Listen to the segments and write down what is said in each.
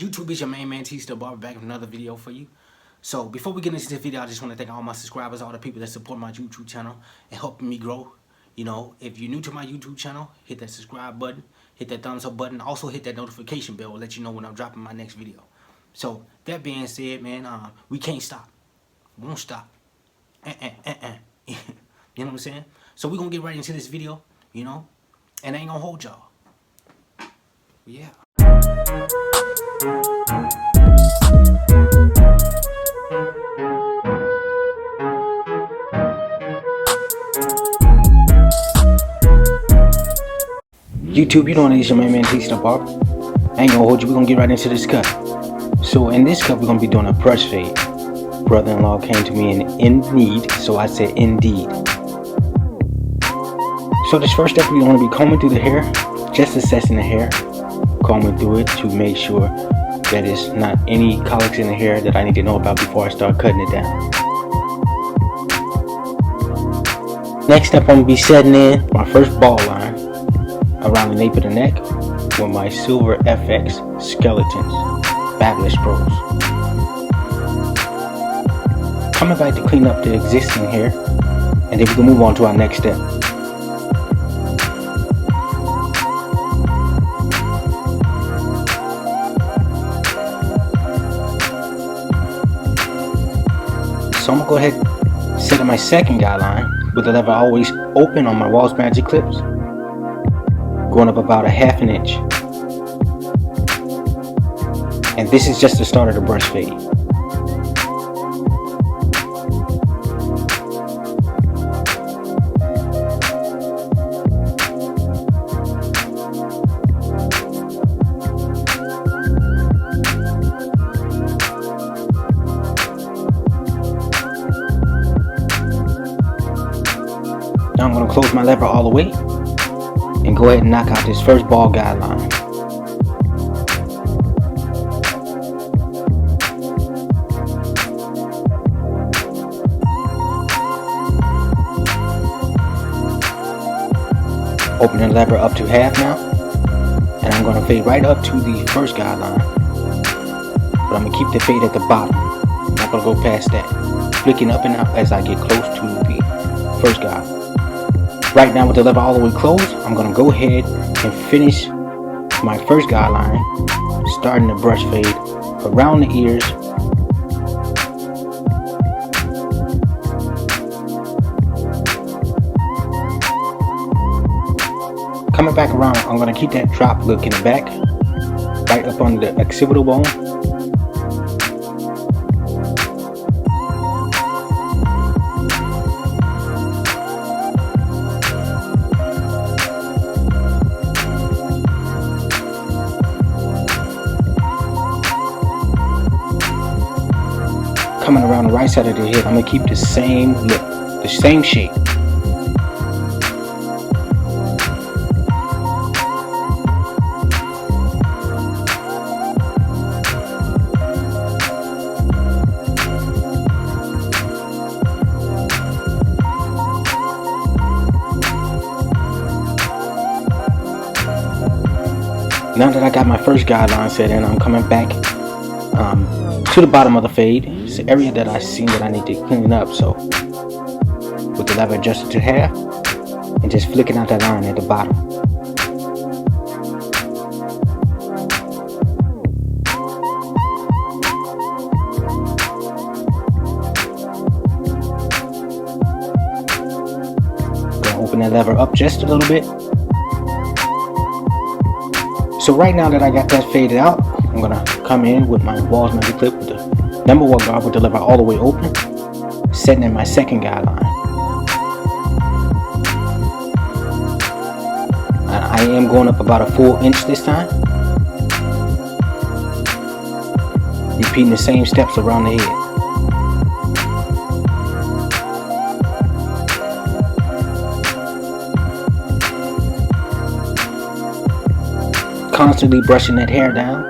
YouTube is your main man, T Still Barber, back with another video for you. So before we get into this video, I just want to thank all my subscribers, all the people that support my YouTube channel and helping me grow. You know, if you're new to my YouTube channel, hit that subscribe button, hit that thumbs up button, also hit that notification bell to let you know when I'm dropping my next video. So that being said, man, we can't stop, won't stop. You know what I'm saying? So we're gonna get right into this video, you know, and I ain't gonna hold y'all. Yeah. YouTube, you know it is your main man, T Still Barber. I ain't gonna hold you, we're gonna get right into this cut. So in this cut, we're gonna be doing a brush fade. Brother-in-law came to me in need, so I said indeed. So this first step, we're gonna be combing through the hair, just assessing the hair, combing through it to make sure that it's not any colics in the hair that I need to know about before I start cutting it down. Next step, I'm gonna be setting in my first ball line around the nape of the neck with my Silver FX Skeletons Fabulous Pros. Coming back to clean up the existing hair, and then we can move on to our next step. So I'm gonna go ahead and set in my second guideline with the lever always open on my Walls Magic clips, going up about 1/2 inch. And this is just the start of the brush fade. Now I'm going to close my lever all the way and go ahead and knock out this first ball guideline. Opening the lever up to half now, and I'm going to fade right up to the first guideline, but I'm going to keep the fade at the bottom. I'm not going to go past that, flicking up and out as I get close to the first guideline. Right now with the lever all the way closed, I'm going to go ahead and finish my first guideline, starting the brush fade around the ears, coming back around. I'm going to keep that drop look in the back, right up on the occipital bone. Coming around the right side of the head, I'm going to keep the same look, the same shape. Now that I got my first guideline set in, I'm coming back to the bottom of the fade. It's the area that I seen that I need to clean up. So with the lever adjusted to half and just flicking out that line at the bottom. Gonna open that lever up just a little bit. So right now that I got that faded out, I'm gonna come in with my Walls Magic clip with the #1 guard with the lever all the way open, setting in my second guideline. I am going up about 1 inch this time, repeating the same steps around the head. Constantly brushing that hair down.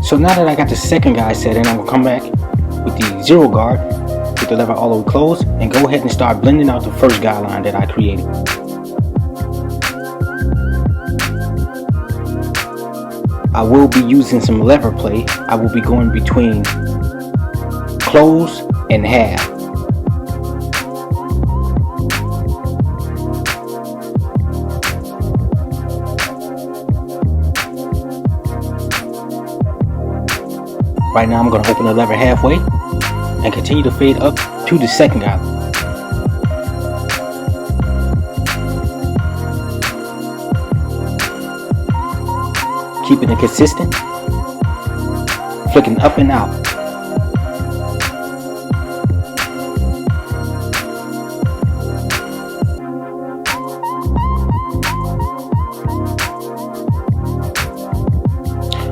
So now that I got the second guy set in, I'm gonna come back with the zero guard with the lever all the way closed and go ahead and start blending out the first guideline that I created. I will be using some lever play. I will be going between close and half. Right now I'm going to open the lever halfway and continue to fade up to the second guideline. Keeping it consistent, flicking up and out.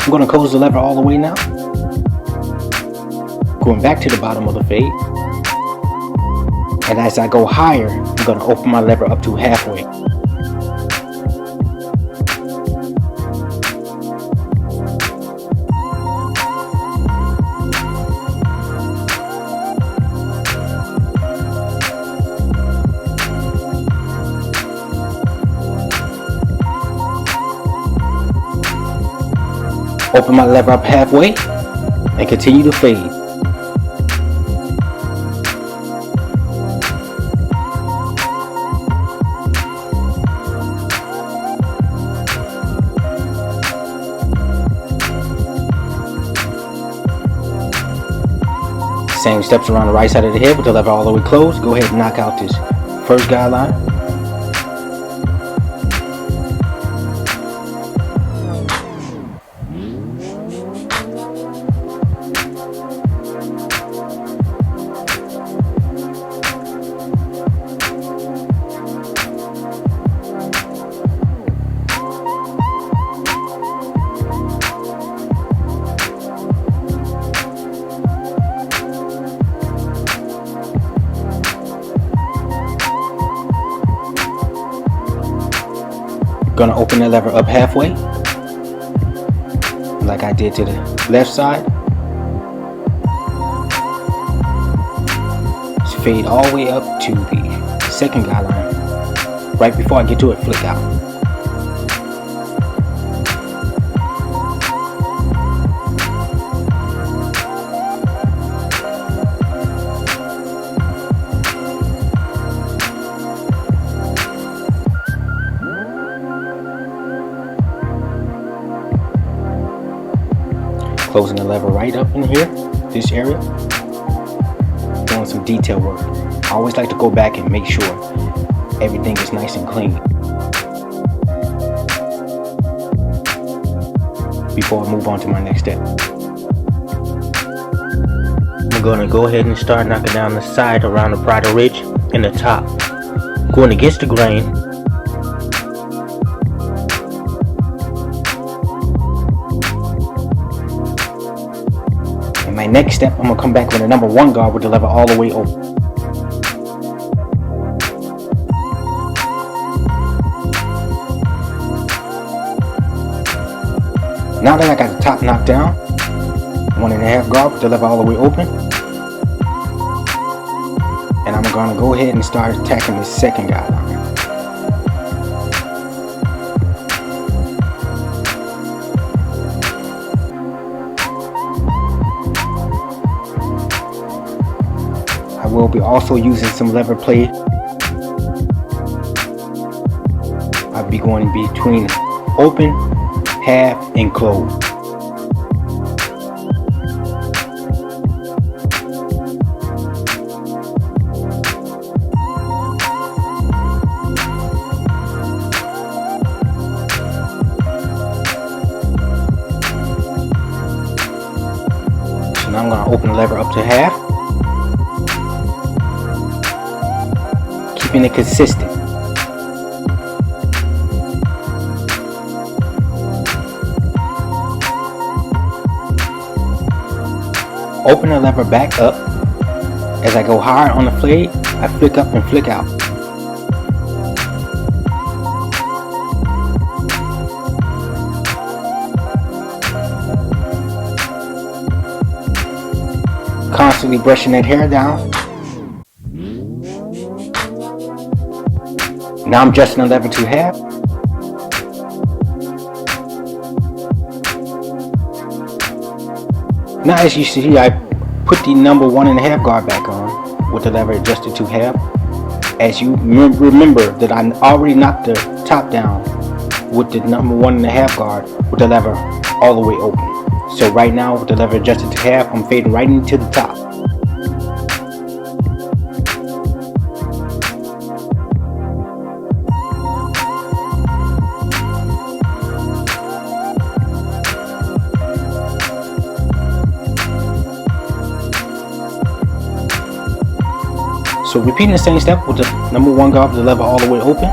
I'm going to close the lever all the way now. Going back to the bottom of the fade. And as I go higher, I'm going to open my lever up to halfway. Open my lever up halfway and continue to fade. Same steps around the right side of the head with the lever all the way closed. Go ahead and knock out this first guideline. Gonna open the lever up halfway like I did to the left side. Just fade all the way up to the second guideline. Right before I get to it, flick out. Closing the lever right up in here, this area. Doing some detail work. I always like to go back and make sure everything is nice and clean before I move on to my next step. I'm going to go ahead and start knocking down the side around the bridle ridge and the top. Going against the grain. My next step, I'm going to come back with a number 1 guard with the lever all the way open. Now that I got the top knocked down, 1.5 guard with the lever all the way open. And I'm going to go ahead and start attacking the second guideline. I will be also using some lever play. I'll be going between open, half, and close. So now I'm going to open the lever up to half. Keeping it consistent. Open the lever back up. As I go higher on the fade, I flick up and flick out. Constantly brushing that hair down Now I'm adjusting the lever to half. Now as you see, I put the number 1.5 guard back on with the lever adjusted to half. As you remember that I already knocked the top down with the number 1.5 guard with the lever all the way open. So right now with the lever adjusted to half, I'm fading right into the top. So repeating the same step with the number 1 guard with the lever all the way open.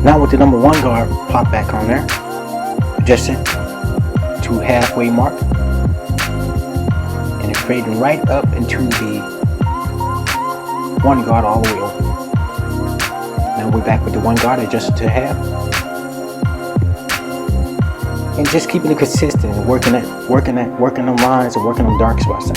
Now with the number 1 guard pop back on there, adjust it to halfway mark, and it's fading right up into the 1 guard all the way open. Now we're back with the 1 guard adjusted to half, and just keeping it consistent and working the lines and working on dark spots out.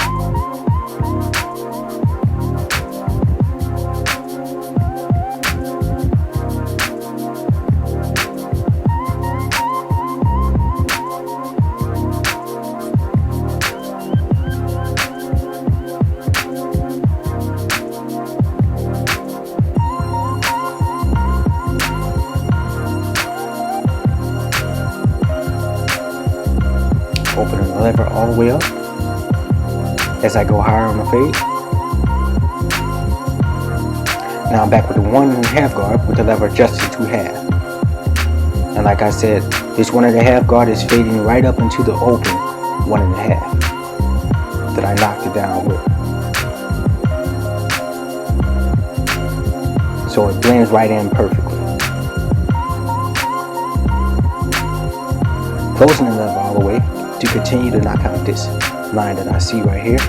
Opening the lever all the way up as I go higher on the fade. Now I'm back with the 1.5 guard with the lever adjusted to half. And like I said, this 1.5 guard is fading right up into the open 1.5 that I knocked it down with. So it blends right in perfectly. Closing the lever all the way to continue to knock out this line that I see right here.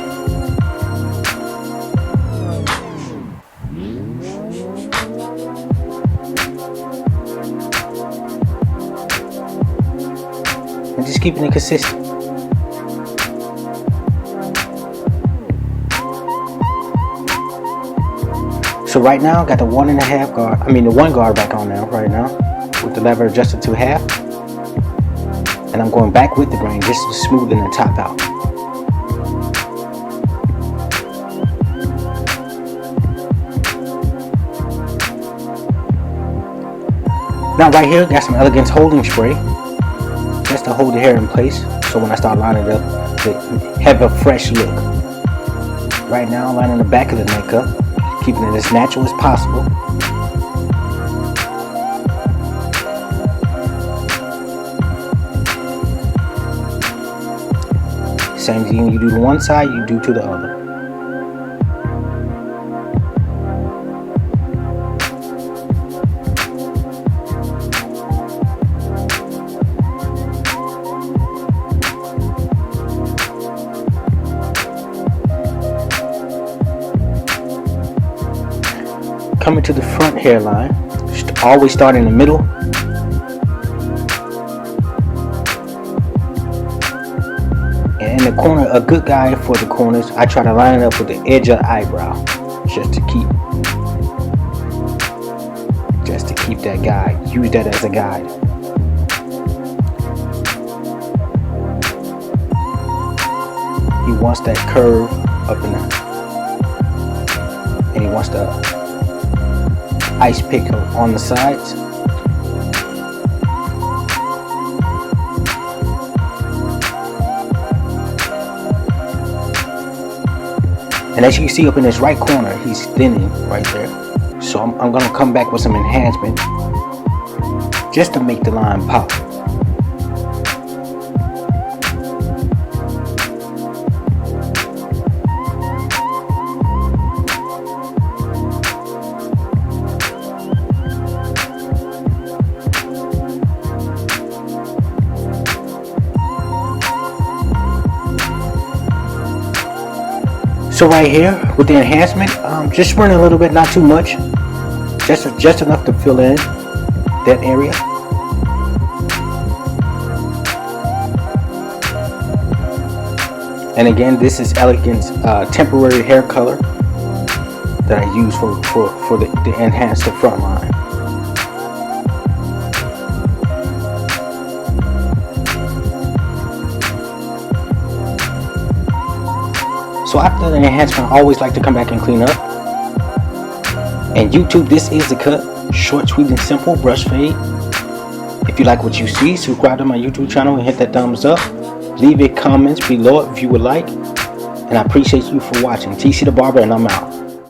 And just keeping it consistent. So right now I got the 1.5 guard, the 1 guard back on now right now with the lever adjusted to half. And I'm going back with the grain just to smoothen the top out. Now right here, got some Elegance holding spray just to hold the hair in place. So when I start lining it up, to have a fresh look. Right now, I'm lining the back of the neck up, keeping it as natural as possible. Same thing you do to one side, you do to the other. Coming to the front hairline, always start in the middle. And in the corner, a good guide for the corners, I try to line it up with the edge of the eyebrow, just to keep that guide. Use that as a guide. He wants that curve up in there, and he wants the ice pick on the sides. And as you can see up in this right corner, he's thinning right there. So I'm gonna come back with some enhancement just to make the line pop. So right here with the enhancement, just run a little bit, not too much, just enough to fill in that area. And again, this is Elegant's temporary hair color that I use for the enhance the front line. So after the enhancement, I always like to come back and clean up. And YouTube, this is the cut. Short, sweet, and simple brush fade. If you like what you see, subscribe to my YouTube channel and hit that thumbs up. Leave your comments below if you would like. And I appreciate you for watching. TC the Barber, and I'm out.